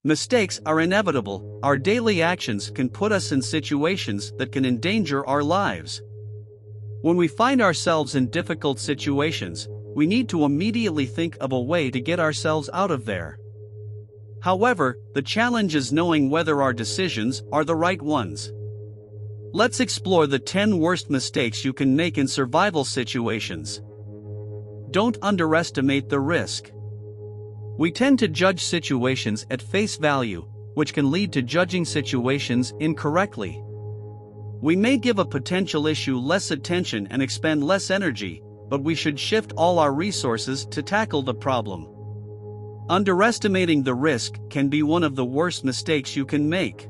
Mistakes are inevitable. Our daily actions can put us in situations that can endanger our lives. When we find ourselves in difficult situations, we need to immediately think of a way to get ourselves out of there. However, the challenge is knowing whether our decisions are the right ones. Let's explore the 10 worst mistakes you can make in survival situations. Don't underestimate the risk. We tend to judge situations at face value, which can lead to judging situations incorrectly. We may give a potential issue less attention and expend less energy, but we should shift all our resources to tackle the problem. Underestimating the risk can be one of the worst mistakes you can make.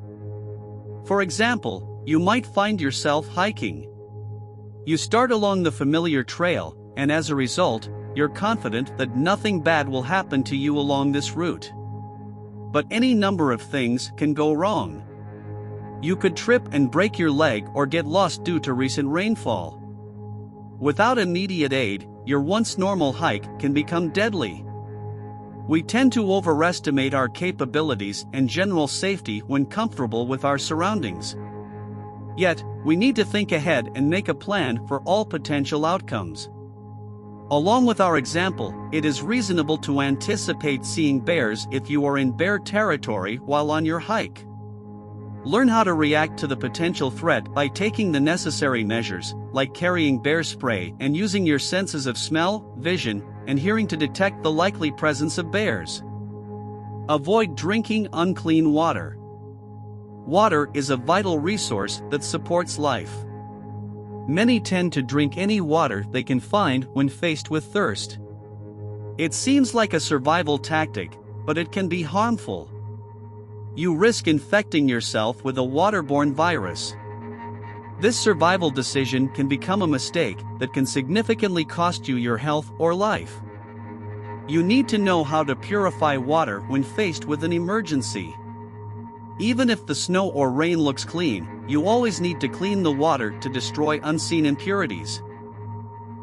For example, you might find yourself hiking. You start along the familiar trail, and as a result, you're confident that nothing bad will happen to you along this route. But any number of things can go wrong. You could trip and break your leg or get lost due to recent rainfall. Without immediate aid, your once normal hike can become deadly. We tend to overestimate our capabilities and general safety when comfortable with our surroundings. Yet, we need to think ahead and make a plan for all potential outcomes. Along with our example, it is reasonable to anticipate seeing bears if you are in bear territory while on your hike. Learn how to react to the potential threat by taking the necessary measures, like carrying bear spray and using your senses of smell, vision, and hearing to detect the likely presence of bears. Avoid drinking unclean water. Water is a vital resource that supports life. Many tend to drink any water they can find when faced with thirst. It seems like a survival tactic, but it can be harmful. You risk infecting yourself with a waterborne virus. This survival decision can become a mistake that can significantly cost you your health or life. You need to know how to purify water when faced with an emergency. Even if the snow or rain looks clean, you always need to clean the water to destroy unseen impurities.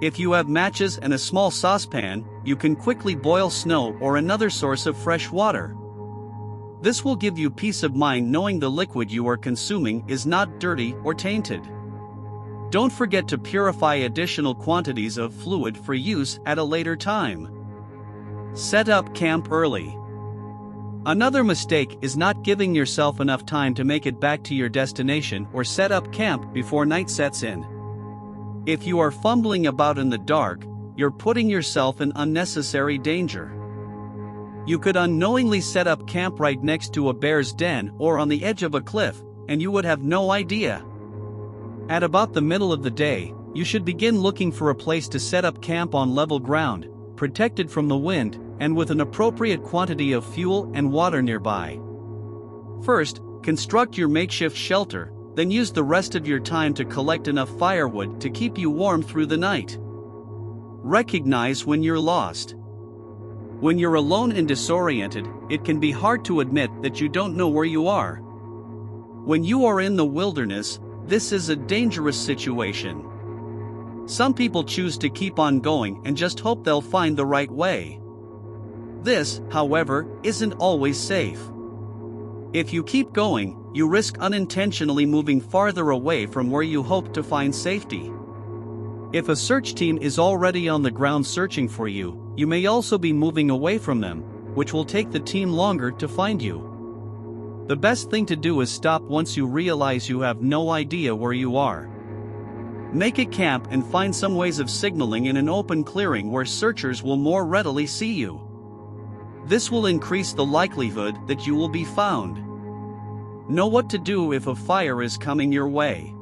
If you have matches and a small saucepan, you can quickly boil snow or another source of fresh water. This will give you peace of mind knowing the liquid you are consuming is not dirty or tainted. Don't forget to purify additional quantities of fluid for use at a later time. Set up camp early. Another mistake is not giving yourself enough time to make it back to your destination or set up camp before night sets in. If you are fumbling about in the dark, you're putting yourself in unnecessary danger. You could unknowingly set up camp right next to a bear's den or on the edge of a cliff, and you would have no idea. At about the middle of the day, you should begin looking for a place to set up camp on level ground, protected from the wind, and with an appropriate quantity of fuel and water nearby. First, construct your makeshift shelter, then use the rest of your time to collect enough firewood to keep you warm through the night. Recognize when you're lost. When you're alone and disoriented, it can be hard to admit that you don't know where you are. When you are in the wilderness, this is a dangerous situation. Some people choose to keep on going and just hope they'll find the right way. This, however, isn't always safe. If you keep going, you risk unintentionally moving farther away from where you hope to find safety. If a search team is already on the ground searching for you, you may also be moving away from them, which will take the team longer to find you. The best thing to do is stop once you realize you have no idea where you are. Make a camp and find some ways of signaling in an open clearing where searchers will more readily see you. This will increase the likelihood that you will be found. Know what to do if a fire is coming your way.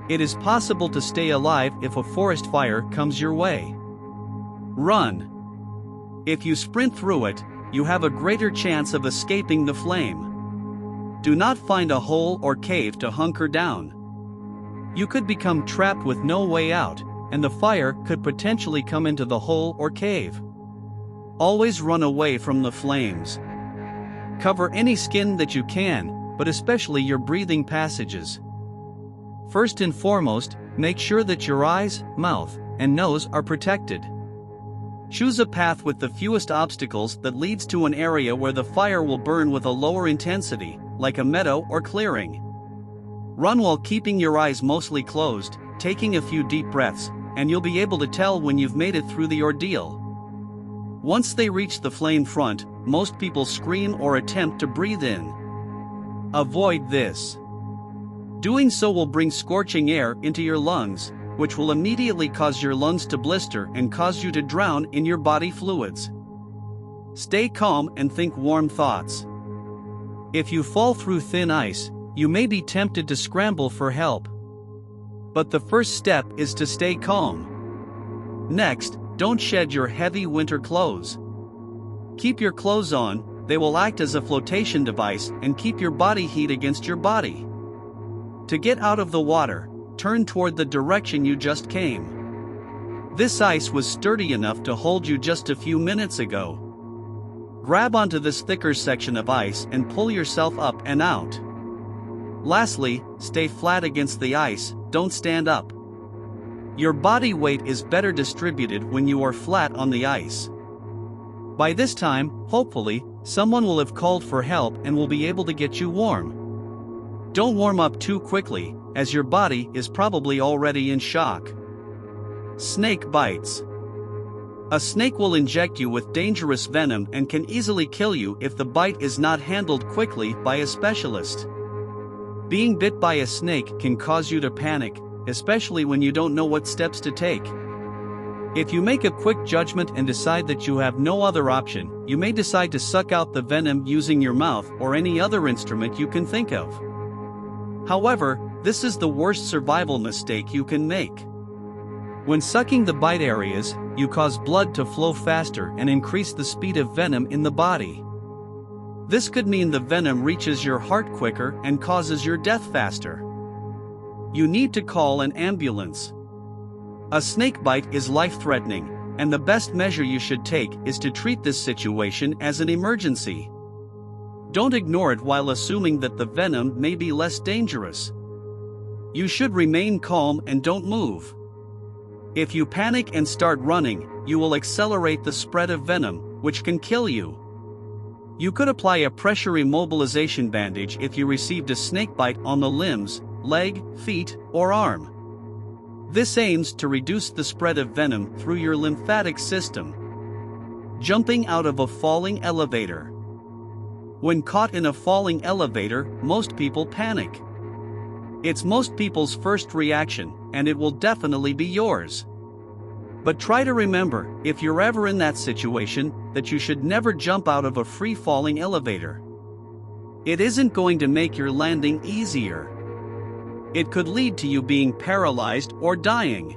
It is possible to stay alive if a forest fire comes your way. Run. If you sprint through it, you have a greater chance of escaping the flame. Do not find a hole or cave to hunker down. You could become trapped with no way out, and the fire could potentially come into the hole or cave. Always run away from the flames. Cover any skin that you can, but especially your breathing passages. First and foremost, make sure that your eyes, mouth, and nose are protected. Choose a path with the fewest obstacles that leads to an area where the fire will burn with a lower intensity, like a meadow or clearing. Run while keeping your eyes mostly closed, taking a few deep breaths, and you'll be able to tell when you've made it through the ordeal. Once they reach the flame front, most people scream or attempt to breathe in. Avoid this. Doing so will bring scorching air into your lungs, which will immediately cause your lungs to blister and cause you to drown in your body fluids. Stay calm and think warm thoughts. If you fall through thin ice, you may be tempted to scramble for help. But the first step is to stay calm. Next, don't shed your heavy winter clothes. Keep your clothes on, they will act as a flotation device and keep your body heat against your body. To get out of the water, turn toward the direction you just came. This ice was sturdy enough to hold you just a few minutes ago. Grab onto this thicker section of ice and pull yourself up and out. Lastly, stay flat against the ice, don't stand up. Your body weight is better distributed when you are flat on the ice. By this time, hopefully, someone will have called for help and will be able to get you warm. Don't warm up too quickly, as your body is probably already in shock. Snake bites. A snake will inject you with dangerous venom and can easily kill you if the bite is not handled quickly by a specialist. Being bit by a snake can cause you to panic, especially when you don't know what steps to take. If you make a quick judgment and decide that you have no other option, you may decide to suck out the venom using your mouth or any other instrument you can think of. However, this is the worst survival mistake you can make. When sucking the bite areas, you cause blood to flow faster and increase the speed of venom in the body. This could mean the venom reaches your heart quicker and causes your death faster. You need to call an ambulance. A snake bite is life-threatening, and the best measure you should take is to treat this situation as an emergency. Don't ignore it while assuming that the venom may be less dangerous. You should remain calm and don't move. If you panic and start running, you will accelerate the spread of venom, which can kill you. You could apply a pressure immobilization bandage if you received a snake bite on the limbs, leg, feet, or arm. This aims to reduce the spread of venom through your lymphatic system. Jumping out of a falling elevator. When caught in a falling elevator, most people panic. It's most people's first reaction, and it will definitely be yours. But try to remember, if you're ever in that situation, that you should never jump out of a free-falling elevator. It isn't going to make your landing easier. It could lead to you being paralyzed or dying.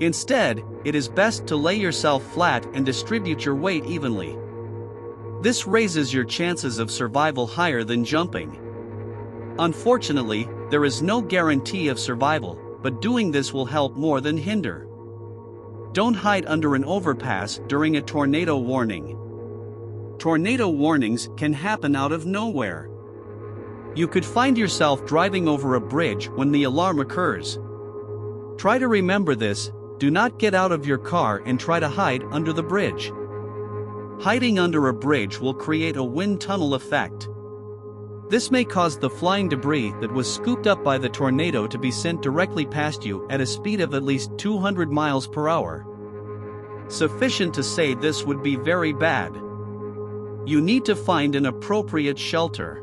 Instead, it is best to lay yourself flat and distribute your weight evenly. This raises your chances of survival higher than jumping. Unfortunately, there is no guarantee of survival, but doing this will help more than hinder. Don't hide under an overpass during a tornado warning. Tornado warnings can happen out of nowhere. You could find yourself driving over a bridge when the alarm occurs. Try to remember this: do not get out of your car and try to hide under the bridge. Hiding under a bridge will create a wind tunnel effect. This may cause the flying debris that was scooped up by the tornado to be sent directly past you at a speed of at least 200 miles per hour. Sufficient to say this would be very bad. You need to find an appropriate shelter.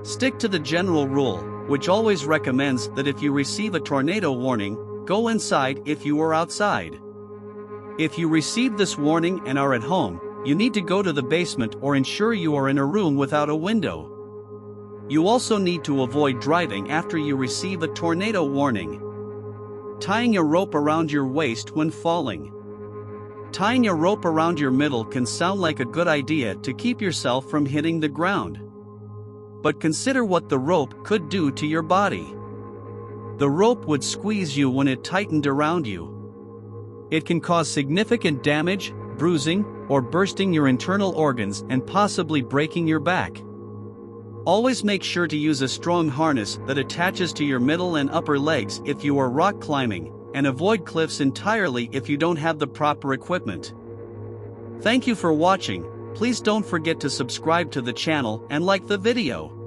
Stick to the general rule, which always recommends that if you receive a tornado warning, go inside if you are outside. If you receive this warning and are at home, you need to go to the basement or ensure you are in a room without a window. You also need to avoid driving after you receive a tornado warning. Tying a rope around your waist when falling. Tying a rope around your middle can sound like a good idea to keep yourself from hitting the ground. But consider what the rope could do to your body. The rope would squeeze you when it tightened around you. It can cause significant damage, bruising, or bursting your internal organs and possibly breaking your back. Always make sure to use a strong harness that attaches to your middle and upper legs if you are rock climbing, and avoid cliffs entirely if you don't have the proper equipment. Thank you for watching. Please don't forget to subscribe to the channel and like the video.